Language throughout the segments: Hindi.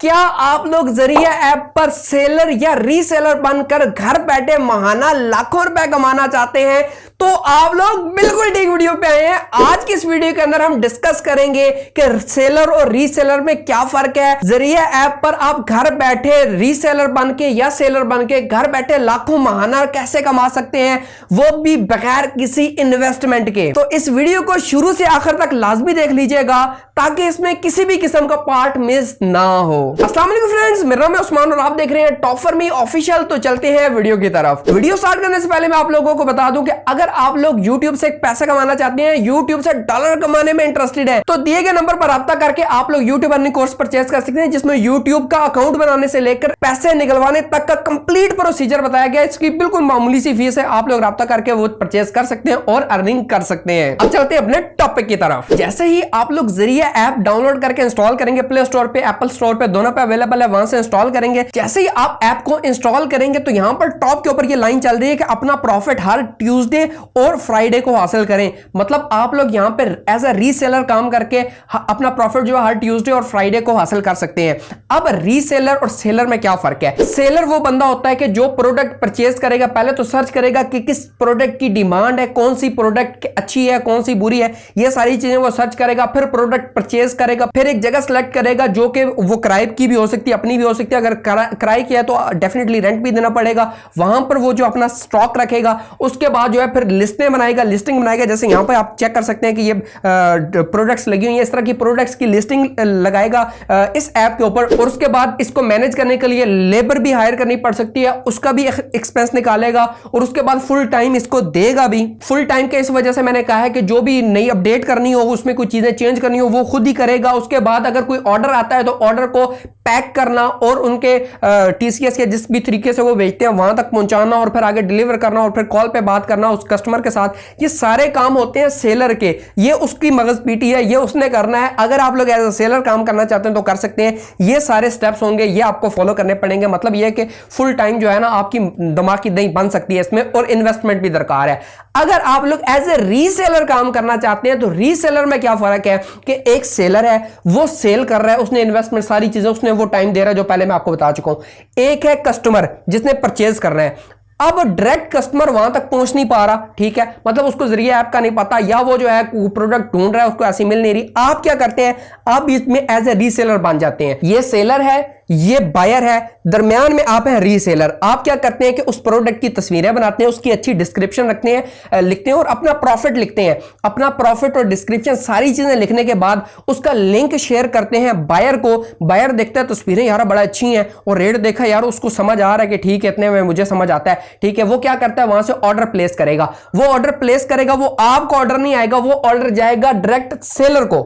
क्या आप लोग जरिया ऐप पर सेलर या रीसेलर बनकर घर बैठे माहाना लाखों रुपए कमाना चाहते हैं? तो आप लोग बिल्कुल ठीक वीडियो पे आए हैं। आज की इस वीडियो के अंदर हम डिस्कस करेंगे कि सेलर और रीसेलर में क्या फर्क है। जरिया ऐप पर आप घर बैठे रीसेलर बनके या सेलर बनके घर बैठे लाखों माहाना कैसे कमा सकते हैं, वो भी बगैर किसी इन्वेस्टमेंट के। तो इस वीडियो को शुरू से आखिर तक लाजमी देख लीजिएगा ताकि इसमें किसी भी किस्म का पार्ट मिस ना हो। अस्सलाम वालेकुम फ्रेंड्स, मेरा नाम है उस्मान और आप देख रहे हैं टॉपर मी ऑफिशियल। तो चलते हैं वीडियो की तरफ। वीडियो स्टार्ट करने से पहले मैं आप लोगों को बता दूं कि अगर आप लोग YouTube से पैसा कमाना चाहते हैं, YouTube से डॉलर कमाने में इंटरेस्टेड है, तो दिए गए नंबर पर राब्ता करके आप लोग YouTube अर्निंग कोर्स परचेज कर सकते हैं, जिसमें YouTube का अकाउंट बनाने से लेकर पैसे निकलवाने तक का कंप्लीट प्रोसीजर बताया गया है। इसकी बिल्कुल मामूली सी फीस है, आप लोग राब्ता करके वो परचेज कर सकते हैं और अर्निंग कर सकते हैं। अब चलते हैं अपने टॉपिक की तरफ। जैसे ही आप लोग जरिया ऐप डाउनलोड करके इंस्टॉल करेंगे, प्ले स्टोर पे एप्पल स्टोर पे दोनों पे अवेलेबल है, वहां से इंस्टॉल करेंगे। जैसे ही आप ऐप को इंस्टॉल करेंगे तो यहां पर टॉप के ऊपर ये लाइन चल रही है कि अपना प्रॉफिट हर ट्यूसडे और फ्राइडे को हासिल करें। मतलब आप लोग यहां पर एज अ रीसेलर काम करके अपना प्रॉफिट जो है हर ट्यूसडे और फ्राइडे को हासिल कर सकते हैं। अब रीसेलर और सेलर में क्या फर्क है? सेलर वो बंदा होता है कि जो प्रोडक्ट परचेज करेगा, पहले तो सर्च करेगा कि किस प्रोडक्ट की डिमांड है, कौन सी प्रोडक्ट अच्छी है, कौन सी बुरी है, ये सारी चीजें वो सर्च करेगा, फिर प्रोडक्ट परचेज करेगा, फिर एक जगह सेलेक्ट करेगा जो कि वो किराए की भी हो सकती है, अपनी भी हो सकती है। अगर किराए की है तो डेफिनेटली रेंट भी देना पड़ेगा। वहां पर वो जो अपना स्टॉक रखेगा, उसके बाद जो है फिर लिस्टिंग बनाएगा। जैसे यहां पर आप चेक कर सकते हैं कि ये प्रोडक्ट्स लगी हुई है, इस तरह की प्रोडक्ट्स की लिस्टिंग लगाएगा इस ऐप के ऊपर। और उसके बाद इसको मैनेज करने के लिए लेबर भी हायर करनी पड़ सकती है, उसका भी एक्सपेंस निकालेगा और उसके बाद फुल टाइम इसको देगा भी। फुल टाइम के इस वजह से मैंने कहा है कि जो भी नई अपडेट करनी हो, उसमें कोई चीजें चेंज करनी हो, वो खुद ही करेगा। उसके बाद अगर कोई ऑर्डर आता है तो ऑर्डर को पैक करना और उनके टीसीएस के जिस भी तरीके से वो भेजते हैं वहां तक पहुंचाना और फिर आगे डिलीवर करना और फिर कॉल पे बात करना उस कस्टमर के साथ, ये सारे काम होते हैं सेलर के। ये उसकी मगज पीटी है, ये उसने करना है। अगर आप लोग एज अ सेलर काम करना चाहते हैं तो कर सकते हैं। ये सारे स्टेप्स होंगे, ये आपको फॉलो करने पड़ेंगे। मतलब ये कि फुल टाइम जो है ना आपकी दिमाग की दही बन सकती है इसमें, और इन्वेस्टमेंट भी दरकार है। अगर आप लोग एज ए रीसेलर काम करना चाहते हैं तो रीसेलर में क्या फर्क है कि एक सेलर है, वो सेल कर रहा है, उसने इन्वेस्टमेंट सारी चीजें उसने वो टाइम दे रहा है जो पहले मैं आपको बता चुका हूं। एक है कस्टमर जिसने परचेज करना है। अब डायरेक्ट कस्टमर वहां तक पहुंच नहीं पा रहा, ठीक है, मतलब उसको जरिया ऐप का नहीं पता, या वो जो है प्रोडक्ट ढूंढ रहा है उसको ऐसी मिल नहीं रही। आप क्या करते हैं? आप इसमें एज ए रीसेलर बन जाते हैं। ये सेलर है, ये बायर है, दरमियान में आप हैं रीसेलर। आप क्या करते हैं कि उस प्रोडक्ट की तस्वीरें बनाते हैं, उसकी अच्छी डिस्क्रिप्शन लिखते हैं और अपना प्रॉफिट लिखते हैं। अपना प्रॉफिट और डिस्क्रिप्शन सारी चीजें लिखने के बाद उसका लिंक शेयर करते हैं बायर को। बायर देखता है तस्वीरें यार बड़ा अच्छी हैं और रेट देखा यार, उसको समझ आ रहा है कि ठीक है इतने में मुझे समझ आता है, ठीक है। वो क्या करता है? वहां से ऑर्डर प्लेस करेगा। वो ऑर्डर प्लेस करेगा, वो आपको ऑर्डर नहीं आएगा, वो ऑर्डर जाएगा डायरेक्ट सेलर को,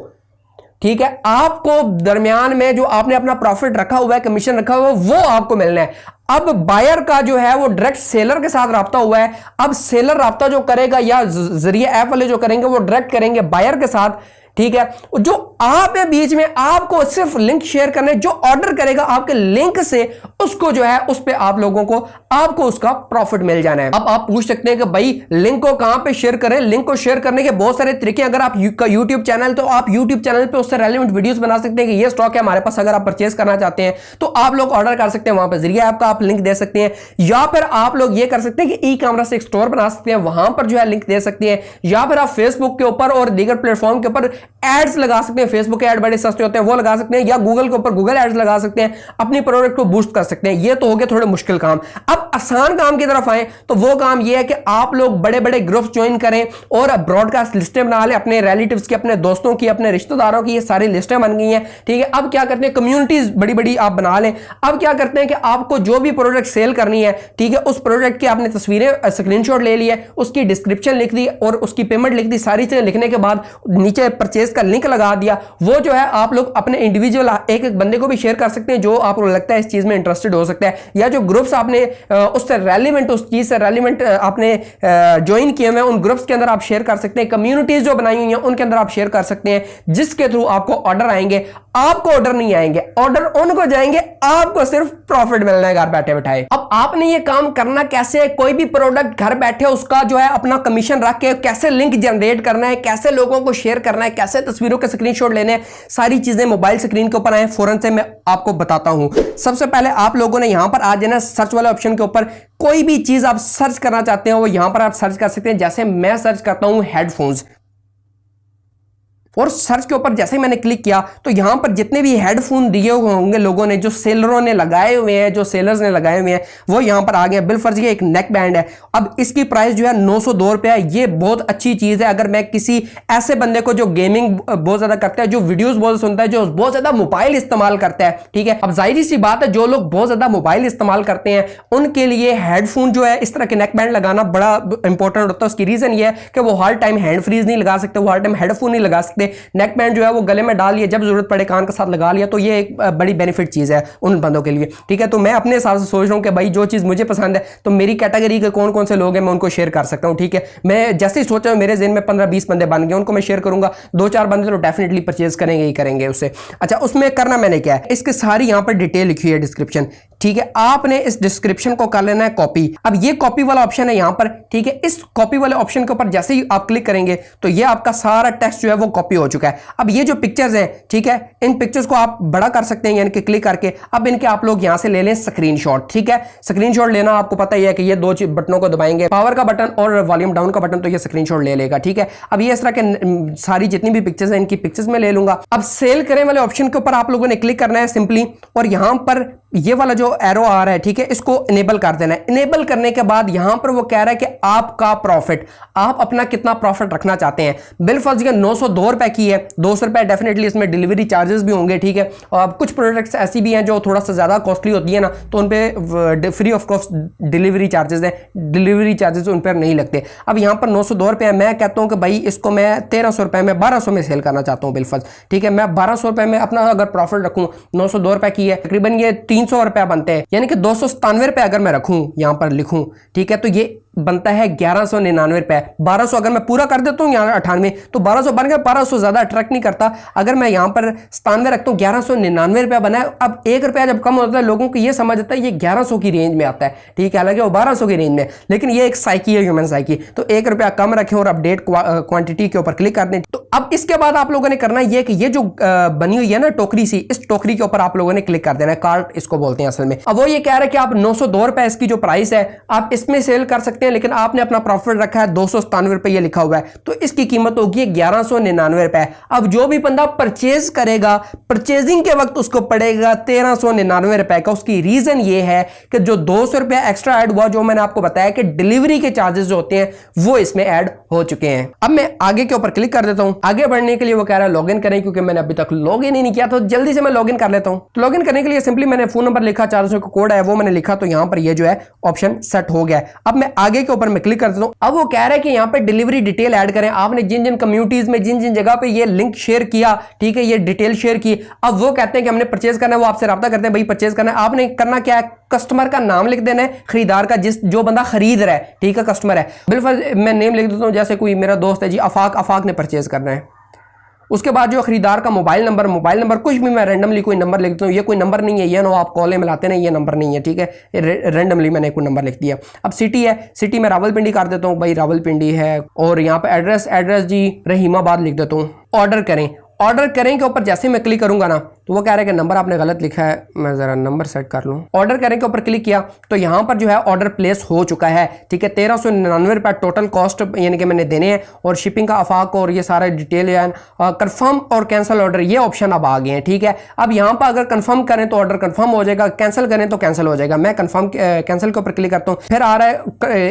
ठीक है। आपको दरमियान में जो आपने अपना प्रॉफिट रखा हुआ है, कमीशन रखा हुआ है, वो आपको मिलना है। अब बायर का जो है वो डायरेक्ट सेलर के साथ राब्ता हुआ है। अब सेलर राब्ता जो करेगा या जरिया ऐप वाले जो करेंगे वो डायरेक्ट करेंगे बायर के साथ, ठीक है। जो आप है बीच में, आपको सिर्फ लिंक शेयर करने, जो ऑर्डर करेगा आपके लिंक से उसको जो है उस पे आप लोगों को आपको उसका प्रॉफिट मिल जाना है। अब आप पूछ सकते हैं कि भाई लिंक को कहां पे शेयर करें? लिंक को शेयर करने के बहुत सारे तरीके। अगर आप YouTube चैनल, तो आप YouTube चैनल पे उससे रेलेवेंट वीडियोस बना सकते हैं कि ये स्टॉक है हमारे पास, अगर आप परचेज करना चाहते हैं तो आप लोग ऑर्डर कर सकते हैं, वहां पर जरिया ऐप का आप लिंक दे सकते हैं। या फिर आप लोग ये कर सकते हैं कि ई-कॉमर्स से एक स्टोर बना सकते हैं, वहां पर जो है लिंक दे सकते हैं। या फिर आप फेसबुक के ऊपर और दीगर प्लेटफॉर्म के ऊपर एड्स लगा सकते हैं। फेसबुक के एड बड़े सस्ते होते हैं, वो लगा सकते हैं, या गूगल के ऊपर गूगल एड्स लगा सकते हैं, अपनी प्रोडक्ट को बूस्ट कर सकते हैं। ये तो हो गए थोड़े मुश्किल काम। अब आसान काम की तरफ आए तो वो काम ये है कि आप लोग बड़े बड़े ग्रुप्स ज्वाइन करें और ब्रॉडकास्ट लिस्टें बना लें, अपने रिलेटिव्स की, अपने दोस्तों की, अपने रिश्तेदारों की। ये सारी लिस्टें बन गई हैं, ठीक है। अब क्या करते हैं? कम्युनिटीज बड़ी बड़ी आप बना लें। अब क्या करते हैं कि आपको जो भी प्रोडक्ट सेल करनी है, ठीक है, उस प्रोडक्ट की आपने तस्वीरें स्क्रीनशॉट ले लिए, उसकी डिस्क्रिप्शन लिख दी और उसकी पेमेंट लिख दी। सारी चीजें लिखने के बाद नीचे परचेज का लिंक लगा दिया। वो जो है आप लोग अपने इंडिविजुअल एक एक बंदे को भी शेयर कर सकते हैं जो आपको लगता है इस चीज में इंटरेस्टेड हो सकता है, या जो ग्रुप्स आपने उससे रेलिवेंट, उस चीज से रेलिवेंट आपने ज्वाइन किए हुए उन ग्रुप्स के अंदर आप शेयर कर सकते हैं। कम्युनिटीज जो बनाई हुई हैं उनके अंदर आप शेयर कर सकते हैं, जिसके थ्रू आपको ऑर्डर आएंगे। आपको ऑर्डर नहीं आएंगे, ऑर्डर उनको जाएंगे, आपको सिर्फ प्रॉफिट मिलना है घर बैठे बैठाए। अब आपने ये काम करना कैसे है, कोई भी प्रोडक्ट घर बैठे उसका जो है अपना कमीशन रख के कैसे लिंक जनरेट करना है, कैसे लोगों को शेयर करना है, कैसे तस्वीरों के स्क्रीनशॉट लेने हैं, सारी चीजें मोबाइल स्क्रीन के ऊपर आए फौरन से मैं आपको बताता हूं। सबसे पहले आप लोगों ने यहां पर आ जाना सर्च वाले ऑप्शन के ऊपर, कोई भी चीज आप सर्च करना चाहते हो वो यहां पर आप सर्च कर सकते हैं। जैसे मैं सर्च करता हूं हेडफोन्स, और सर्च के ऊपर जैसे ही मैंने क्लिक किया तो यहां पर जितने भी हेडफोन दिए हुए होंगे लोगों ने, जो सेलरों ने लगाए हुए हैं, जो सेलर्स ने लगाए हुए हैं, वो यहां पर आ गए। बिलफर्ज ये एक नेक बैंड है, अब इसकी प्राइस जो है 902 रुपया है। ये बहुत अच्छी चीज है अगर मैं किसी ऐसे बंदे को जो गेमिंग बहुत ज्यादा करता है, जो वीडियोस बहुत सुनता है, जो बहुत ज्यादा मोबाइल इस्तेमाल करता है, ठीक है। अब जाहिर सी बात है जो लोग बहुत ज्यादा मोबाइल इस्तेमाल करते हैं उनके लिए हेडफोन जो है इस तरह के नेक बैंड लगाना बड़ा इंपॉर्टेंट होता है। उसकी रीजन ये है कि वो हर टाइम हैंड फ्रीज नहीं लगा सकते, वो हर टाइम हेडफोन नहीं लगा सकते। नेक बैंड जो है वो गले में डाल लिया, जब जरूरत पड़े कान के साथ लगा लिया, तो ये एक बड़ी बेनिफिट चीज है उन बंदों के लिए, ठीक है। तो मैं अपने हिसाब से सोच रहा हूं कि भाई जो चीज मुझे पसंद है, तो मेरी कैटेगरी के कौन कौन से लोग हैं मैं उनको शेयर कर सकता हूं, ठीक है। मैं जैसे ही सोचा मेरे ज़हन में 15-20 बंदे बन गए, उनको मैं शेयर करूंगा। 2-4 बंदे तो डेफिनेटली परचेज करेंगे ही करेंगे उससे। अच्छा, उसमें करना मैंने क्या है, इसके सारी यहां पर डिटेल लिखी है डिस्क्रिप्शन, ठीक है। आपने इस डिस्क्रिप्शन को कर लेना है कॉपी। अब ये कॉपी वाला ऑप्शन है यहां पर, ठीक है। इस कॉपी वाले ऑप्शन के ऊपर जैसे ही आप क्लिक करेंगे तो ये आपका सारा टेक्स्ट जो है वो कॉपी हो चुका है। अब ये जो पिक्चर्स हैं, ठीक है, इन पिक्चर्स को आप बड़ा कर सकते हैं यानी कि क्लिक करके। अब इनके आप लोग यहां से ले लें स्क्रीनशॉट, ठीक है। स्क्रीनशॉट लेना आपको पता ही है कि ये दो बटनों को दबाएंगे, पावर का बटन और वॉल्यूम डाउन का बटन, तो ये स्क्रीनशॉट ले लेगा, ठीक है। अब ये इस तरह के सारी जितनी भी पिक्चर्स हैं इनकी पिक्चर्स में ले लूंगा। अब सेल करें वाले ऑप्शन के ऊपर आप लोगों ने क्लिक करना है सिंपली, और यहां पर ये वाला जो एरो आ रहा है, ठीक है, इसको इनेबल कर देना है। इनेबल करने के बाद यहां पर वो कह रहा है कि आपका प्रॉफिट, आप अपना कितना प्रॉफिट रखना चाहते हैं। बिल फर्ज 902 रुपए की है, 200 रुपए डेफिनेटली इसमें डिलीवरी चार्जेस भी होंगे, ठीक है। और कुछ प्रोडक्ट्स ऐसी भी हैं जो थोड़ा सा ज्यादा कॉस्टली होती है ना, तो उन पे free of cost delivery charges हैं, डिलीवरी चार्जेस उन पर नहीं लगते। अब यहां पर 902 रुपए है, मैं कहता हूं कि भाई इसको मैं 1300 रुपए में 1200 में सेल करना चाहता हूं बिल फर्ज, ठीक है। मैं 1200 रुपए में अपना अगर प्रॉफिट रखूं, 902 रुपए की है, तकरीबन ये 300 रुपया बनते हैं, यानी कि 297 रुपए अगर मैं रखूं यहां पर लिखूं, ठीक है, तो ये बनता है 1199 रुपए। 1200 अगर मैं पूरा कर देता हूं यहाँ 98, तो 1200 बन गया। 1200 ज्यादा अट्रैक्ट नहीं करता। अगर मैं यहां पर 97 रखता हूं, 1199 रुपया बना है। अब 1 रुपया जब कम होता है लोगों को ये समझ आता है ये 1100 की रेंज में आता है, ठीक है, हालांकि वो 1200 की रेंज में, लेकिन ये एक साइकी है, ह्यूमन साइकी। तो 1 रुपया कम रखें और अपडेट क्वांटिटी के ऊपर क्लिक कर दें। तो अब इसके बाद आप लोगों ने करना ये कि ये जो बनी हुई है ना टोकरी सी, इस टोकरी के ऊपर आप लोगों ने क्लिक कर देना है। कार्ट इसको बोलते हैं असल में। अब वो ये कह रहा है कि आप 902 रुपए इसकी जो प्राइस है आप इसमें सेल कर सकते हैं, लेकिन आपने अपना प्रॉफिट रखा है 297 रुपए, ये लिखा हुआ है, तो इसकी कीमत होगी 1199 रुपए। अब जो भी बंदा परचेज करेगा, परचेजिंग के वक्त उसको पड़ेगा 1399 रुपए का। उसकी रीजन ये है कि जो 200 रुपया एक्स्ट्रा ऐड हुआ, जो मैंने आपको बताया कि डिलीवरी के चार्जेस जो होते हैं वो इसमें ऐड हो चुके हैं। अब मैं आगे के ऊपर क्लिक कर देता हूं। आगे बढ़ने के लिए वो कह रहा है लॉगिन करें, क्योंकि मैंने अभी तक लॉगिन ही नहीं किया, तो जल्दी से मैं लॉगिन कर लेता हूं। तो लॉगिन करने के लिए सिंपली मैंने फोन नंबर लिखा, 400 का कोड है वो मैंने लिखा, तो यहां पर ये जो है ऑप्शन सेट हो गया है। अब मैं आगे के ऊपर मैं क्लिक कर देता हूं। अब वो कह रहा है कि यहां पे डिलीवरी डिटेल ऐड करें। आपने जिन जिन कम्युनिटीज में जिन जिन जगह पे ये लिंक शेयर किया, ठीक है, ये डिटेल शेयर की, अब वो कहते हैं कि हमने परचेज करना है, वो आपसे राब्ता करते हैं भाई परचेज करना है। आपने करना क्या है, कस्टमर का नाम लिख देना है, खरीदार का, जो बंदा खरीद रहा है, ठीक है, कस्टमर है। बिल्कुल मैं नेम लिख देता हूं, जैसे कोई मेरा दोस्त है जी आफाक ने परचेज करना है। उसके बाद जो खरीदार का मोबाइल नंबर कुछ भी मैं रैंडमली कोई नंबर लिख देता हूँ। ये कोई नंबर नहीं है, ये ना आप कॉलें मिलाते नहीं, ये नंबर नहीं है, ठीक है, रैंडमली मैंने कोई नंबर लिख दिया। अब सिटी है, सिटी में रावलपिंडी कर देता हूँ, भाई रावलपिंडी है। और यहाँ पे एड्रेस जी रहीमाबाद लिख देता हूँ। ऑर्डर करें के ऊपर जैसे मैं क्लिक करूंगा ना, तो वो कह रहा है कि नंबर आपने गलत लिखा है, मैं जरा नंबर सेट कर लूं। ऑर्डर करें के ऊपर क्लिक किया तो यहां पर जो है ऑर्डर प्लेस हो चुका है, ठीक है। 1399 रुपए टोटल कॉस्ट यानी कि मैंने देने हैं, और शिपिंग का आफाक और ये सारा डिटेल है। कंफर्म और कैंसिल ऑर्डर ये ऑप्शन अब आ गए हैं, ठीक है। अब यहां पर अगर कंफर्म करें तो ऑर्डर कंफर्म हो जाएगा, कैंसिल करें तो कैंसिल हो जाएगा। मैं कंफर्म कैंसिल के ऊपर क्लिक करता हूं, फिर आ रहा है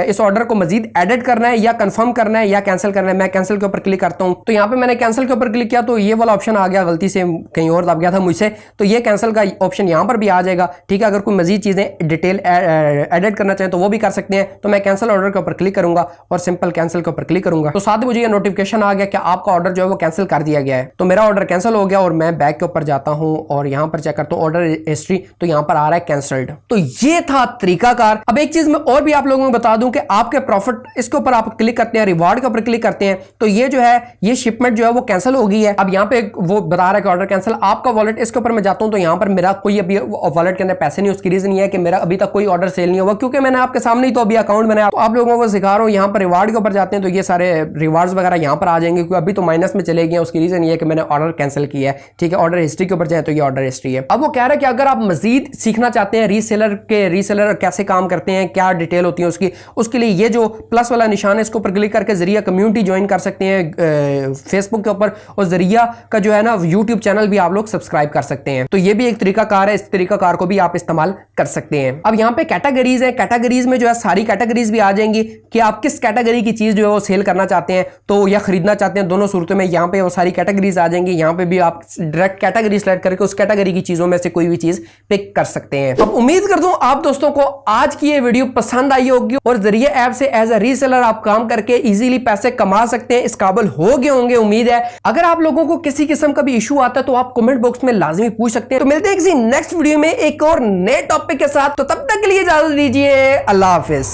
इस ऑर्डर को मजीद एडिट करना है या कंफर्म करना है या कैंसिल करना है। मैं कैंसिल के ऊपर क्लिक करता हूं, तो यहां पर मैंने कैंसिल के ऊपर क्लिक किया तो ये वाला ऑप्शन आ गया, गलती से कहीं और दब गया था मुझसे, तो ये कैंसिल का ऑप्शन यहां पर भी आ जाएगा, ठीक है। अगर कोई मजीद चीजें डिटेल एडिट करना चाहें तो वो भी कर सकते हैं। तो मैं कैंसिल ऑर्डर के ऊपर क्लिक करूंगा और सिंपल कैंसिल के ऊपर क्लिक करूंगा, तो साथ ही मुझे ये नोटिफिकेशन आ गया कि आपका ऑर्डर जो है वो कैंसिल कर दिया गया है। तो मेरा ऑर्डर कैंसिल हो गया और मैं बैक के ऊपर जाता हूं और यहां पर चेक करता हूं ऑर्डर हिस्ट्री, तो यहां पर आ रहा है कैंसल्ड। तो ये था तरीकाकार। अब एक चीज मैं और भी आप लोगों को बता दूं कि आपके प्रॉफिट, इसके ऊपर आप क्लिक करते हैं, रिवार्ड के ऊपर क्लिक करते हैं, तो ये जो है ये शिपमेंट जो है वो कैंसिल हो गई है। अब यहां पे वो बता रहा है कि ऑर्डर कैंसिल, आपका वॉलेट, इसके ऊपर मैं जाता हूं तो यहां पर मेरा कोई अभी वॉलेट के अंदर पैसे नहीं। उसकी रीजन ये है कि मेरा अभी तक कोई ऑर्डर सेल नहीं हुआ, क्योंकि मैंने आपके सामने ही तो अभी अकाउंट बनाया। तो आप लोगों को सिखा रहा हूं, यहां पर रिवार्ड के ऊपर जाते हैं तो ये सारे रिवार्ड्स वगैरह यहां पर आ जाएंगे, क्योंकि अभी तो माइनस में चले गए। उसकी रीजन ये है कि मैंने ऑर्डर कैंसिल किया है, ठीक है। ऑर्डर हिस्ट्री के ऊपर जाए तो ये ऑर्डर हिस्ट्री है। अब वो कह रहा है कि अगर आप मजीद सीखना चाहते हैं रीसेलर कैसे काम करते हैं, क्या डिटेल होती है उसके लिए ये जो प्लस वाला निशान है इसके ऊपर क्लिक करके जरिया कम्युनिटी ज्वाइन कर सकते हैं फेसबुक के ऊपर, और जरिया का जो है ना यूट्यूब चैनल भी आप लोग सब्सक्राइब कर सकते हैं। तो ये भी एक तरीकाकार है, इस तरीकाकार को भी आप इस्तेमाल कर सकते हैं। अब यहाँ पे कैटेगरीज है, कैटेगरीज में जो है सारी कैटेगरीज भी आ जाएंगी कि आप किस कैटेगरी की चीज जो है वो सेल करना चाहते हैं तो या खरीदना चाहते हैं, दोनों सूरतों में यहाँ पे वो सारी कैटेगरीज आ जाएंगी। यहाँ पे भी आप डायरेक्ट कैटेगरी सेलेक्ट करके उस कैटेगरी की चीजों में से कोई भी चीज पिक कर सकते हैं। अब उम्मीद करता हूं आप दोस्तों को आज की ये वीडियो पसंद आई होगी और जरिए ऐप से एज अ रीसेलर आप काम करके इजीली पैसे कमा सकते हैं, इस काबिल हो गए होंगे उम्मीद है। अगर आप लोगों को किसी किस्म का भी इशू आता है तो आप कमेंट बॉक्स में लाजमी पूछ सकते हैं। तो मिलते हैं किसी नेक्स्ट वीडियो में एक और नए टॉपिक के साथ, तो तब तक के लिए इजाजत दीजिए। अल्लाह हाफिज।